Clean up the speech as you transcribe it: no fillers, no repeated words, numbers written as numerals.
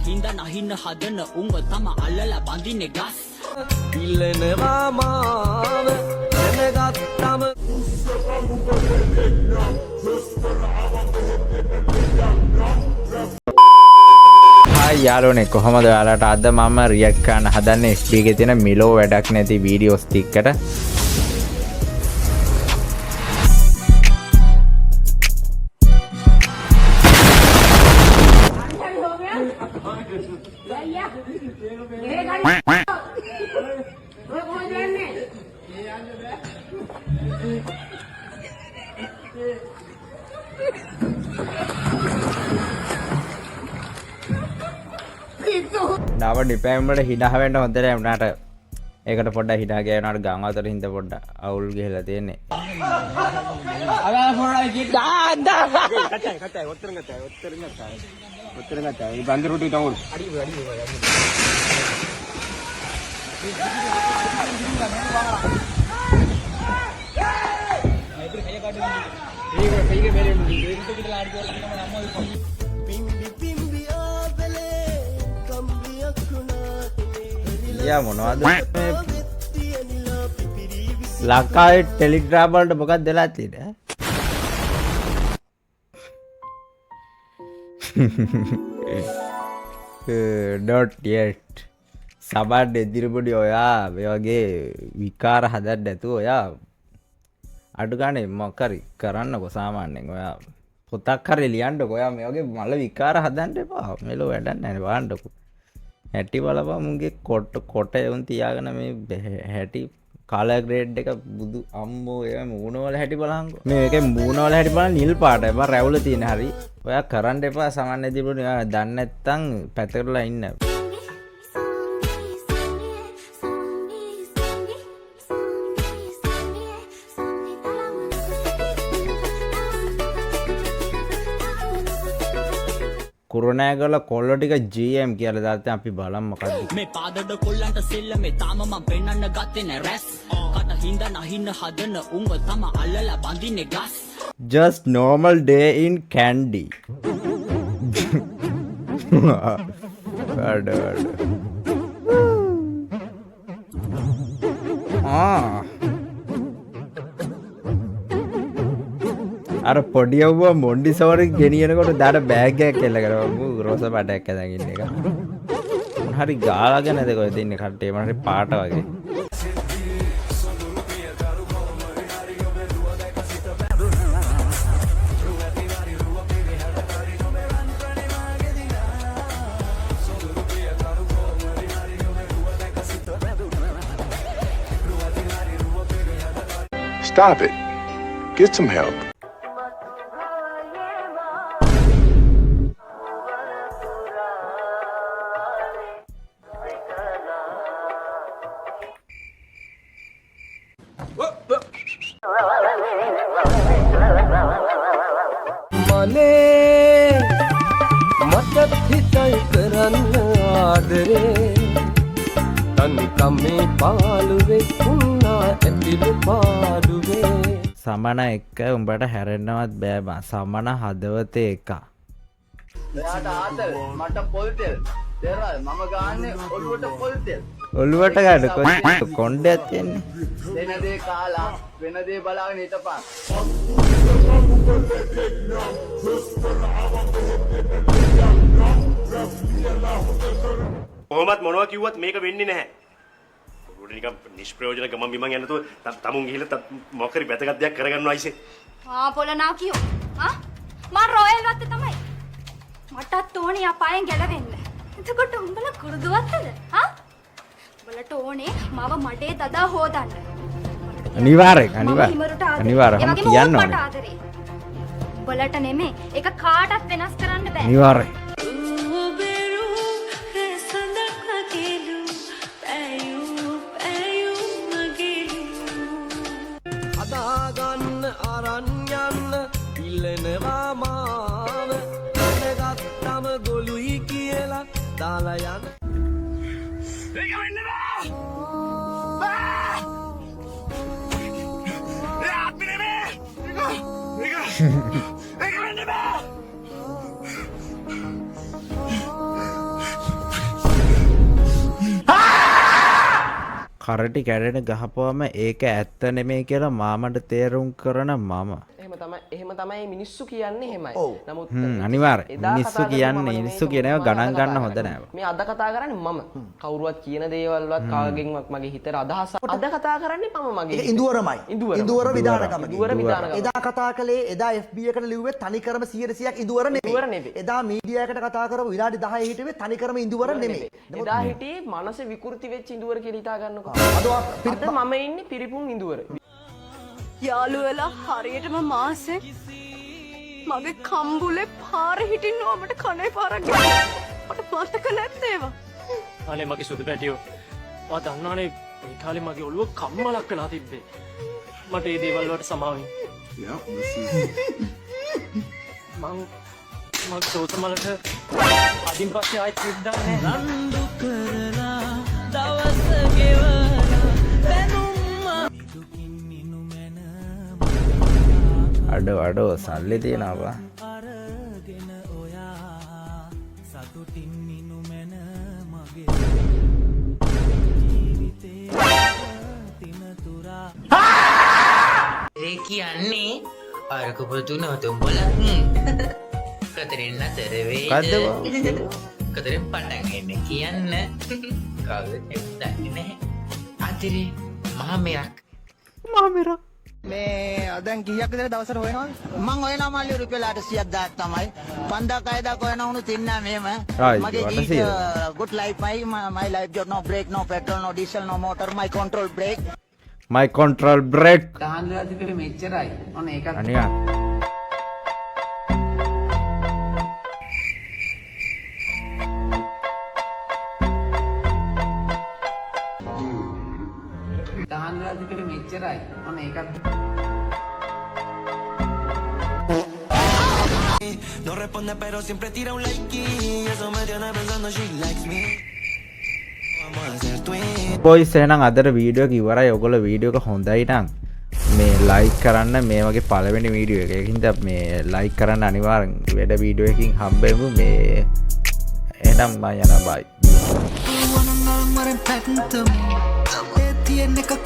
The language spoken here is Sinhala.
හින්දා නහින්න හදන උඹ තම අල්ලලා බඳින්නේ ගස් ඉල්ලනවා මාව දැනගත්තම යාළුවනේ කොහමද ඔයාලට අද මම රියැක්ට් කරන්න හදන්නේ FB එකේ තියෙන මිලෝ වැඩක් නැති වීඩියෝස් ටිකකට. නාව ඩිපෑම් වල හිනා වෙන්න හොඳ නෑ උනාට ඒකට පොඩ්ඩක් හිනා ගියා උනාට ගම් අතර හින්ද පොඩ්ඩක් අවුල් ගිහලා තියෙන්නේ අර පොඩ්ඩක් ගිහලා කච්චයි ඔත්තර ගත්තා මේ බන්දර රොටි තවුල් අඩි යා මොනවද ලංකාවේ ටෙලිග්‍රෑම් වලට මොකක්ද වෙලා තියෙන්නේ not yet සබන් එදිරිපොඩි ඔයා මේ වගේ විකාර හදන්න නැතුව ඔයා අඩු ගානේ මොකක් හරි කරන්නකෝ සාමාන්‍යයෙන් ඔයා පොතක් හරි ලියන්නකෝ ඔයා මේ වගේ මල විකාර හදන්න එපා මෙලෝ වැඩක් නැහැ වහන්නකෝ හැටි බලපන් මුගේ කොට එවුන් තියාගෙන මේ හැටි කලර් ග්‍රේඩ් එක බුදු අම්මෝ ඒ මූණ වල හැටි බලහන්කෝ මේ එකේ මූණ වල හැටි බලන්න නිල් පාටයි බා රැවුල තියෙන හරි ඔයා කරන්න එපා සමන්නේ තිබුණේ ඔයා දන්නේ නැත්තම් පැතකරලා ඉන්න කුරුණෑගල කොල්ල ටික GM කියලා දාලා අපි බලමු මොකද්ද මේ පාදඩ කොල්ලන්ට සෙල්ල මේ තාම මම පෙන්නන්න ගත්තේ නෑ රැස් කට හින්දා නහින්න හදන උඹ තම අල්ලලා බඳින්නේ ගස් just normal day in candy අර පොඩි යවුවා මොන්ඩි සවර ගෙනියනකොට දාට බෑග් එකක් එල්ල කරා මු රෝස පාටයක් ඇදගෙන ඉන්න එක හරි ගාලාගෙන නැද කොහෙද ඉන්නේ කට්ටිය මට හරි පාට වගේ Stop it. Get some help. මනේ මටත් හිතයි කරන්න ආදරේ තනිකම් මේ පාළුවේ උන්නා ඇතිලු පාඩුවේ සමන එක්ක උඹට හැරෙන්නවත් බෑ බං සමන හදවතේ එක එයාට ආතල් මට පොල් තෙල් තේරෙනවද මම ගාන්නේ ඔළුවට පොල් තෙල් ඔළුවට ගන්න කොණ්ඩයක් තියන්නේ දෙන දේ කාලා වෙන දේ බලාගෙන හිටපන් කොහොමත් මොනවා කිව්වත් මේක වෙන්නේ නැහැ. උඩ නිකන් නිෂ්ප්‍රයෝජන ගමන් බිමන් යන්න තු තමුන් ගිහිල්ලා මොකක් හරි වැදගත් දෙයක් කරගන්නවා අයිසේ. පොළනා කියෝ. මම රොයල් වත්තේ තමයි. මටත් ඕනේ අපායෙන් ගැලවෙන්න. එතකොට උඹලා කුරුදුවත්තද? උඹලට ඕනේ මාව මඩේ දදා හොදන්න. අනිවාර්යෙන් මම කියන්න ඕනේ. උඹලට නෙමෙයි ඒක කාටවත් වෙනස් කරන්න බෑ. අනිවාර්යෙන් අදාගන්න අරන් යන්න ඉල්ලනවා මාව දැනගත්තම ගොළුයි කියලා දාලා යන්න ඒක වෙන්න බෑ ඒක වෙන්න බෑ කරටි කැඩෙන ගහපුවම ඒක ඇත්ත නෙමෙයි කියලා මාමට තේරුම් කරන මම. එහෙම තමයි මිනිස්සු කියන්නේ එහෙමයි. නමුත් අනිවාර්යයෙන් මිනිස්සු කියන්නේ මිනිස්සු කියනවා ගණන් ගන්න හොඳ නෑ. මේ අද කතා කරන්නේ මම. කවුරුවත් කියන දේවල්වත් කාගෙන්වත් මගේ හිතට අදහස. අද කතා කරන්නේ මම මගේ. ඉඳුවරමයි. ඉඳුවර විධානකම. ඉඳුවර විධානකම. එදා කතා කළේ එදා FB එකට ලිව්වේ තනිකරම 100%ක් ඉඳුවර නෙමෙයි. එදා මීඩියා එකට කතා කරපු විනාඩි 10 හිටුවේ තනිකරම ඉඳුවර නෙමෙයි. එදා හිටියේ මනස විකෘති වෙච්ච ඉඳුවර කියලා හිතා ගන්නකො. අද මම ඉන්නේ පිරිපුන් ඉඳුවර. යාළුවලා හරියටම මාසෙක් මගේ කම්බුලේ පාර හිටින්නවා මට කනේ පාරක් මට මතක නැද්ද ඒවා? අනේ මගේ සුදු පැටියෝ ඔයා දන්නවනේ මේ කාලේ මගේ ඔළුව කම්මලක් වෙලා තිබ්බේ. මට මේ දේවල් වලට සමාවෙන්න. මම සෝතමලට අදින් පස්සේ ආයෙත් විද්දා නෑ. රණ්ඩු කරලා දවස් ගෙවලා බැනුම් අඩෝ සල්ලි තියෙනවා. ඒ කියන්නේ අරක පුතුන තුඹල කතරින් අතර වේද කතරින් පටන් එන්න කියන්න කවුරුත් දන්නේ නැහැ. අතරේ මහමෙරක් මේ දැන් කීයක් විතර දවසට හොයනවද? මං හොයනවා මල්ලි රුපියල් 800ක් තමයි. 5000ක් 6000ක් හොයන උණු තින්න මෙහෙම. මගේ ජීවිත good life my life job no brake no petrol no diesel no motor my control brake. my control brake. තාන්දලා තිබෙන්නේ මෙච්චරයි. ඔන්න ඒකත් අනියා තාන්දලා තිබෙන්නේ මෙච්චරයි. ඔන්න ඒකත් No responde pero siempre tira un like y eso me tiene pensando she likes me. Vamos a hacer twin. boys එහෙනම් අදට වීඩියෝ එක ඉවරයි. ඔයගොල්ලෝ වීඩියෝ එක හොඳයි නම් මේ ලයික් කරන්න. මේ වගේ පළවෙනි වීඩියෝ එක. ඒකින්ද මේ ලයික් කරන්න අනිවාර්යෙන්. වැඩ වීඩියෝ එකකින් හම්බෙමු. මේ එහෙනම් මම යනවා බයි. Tiene que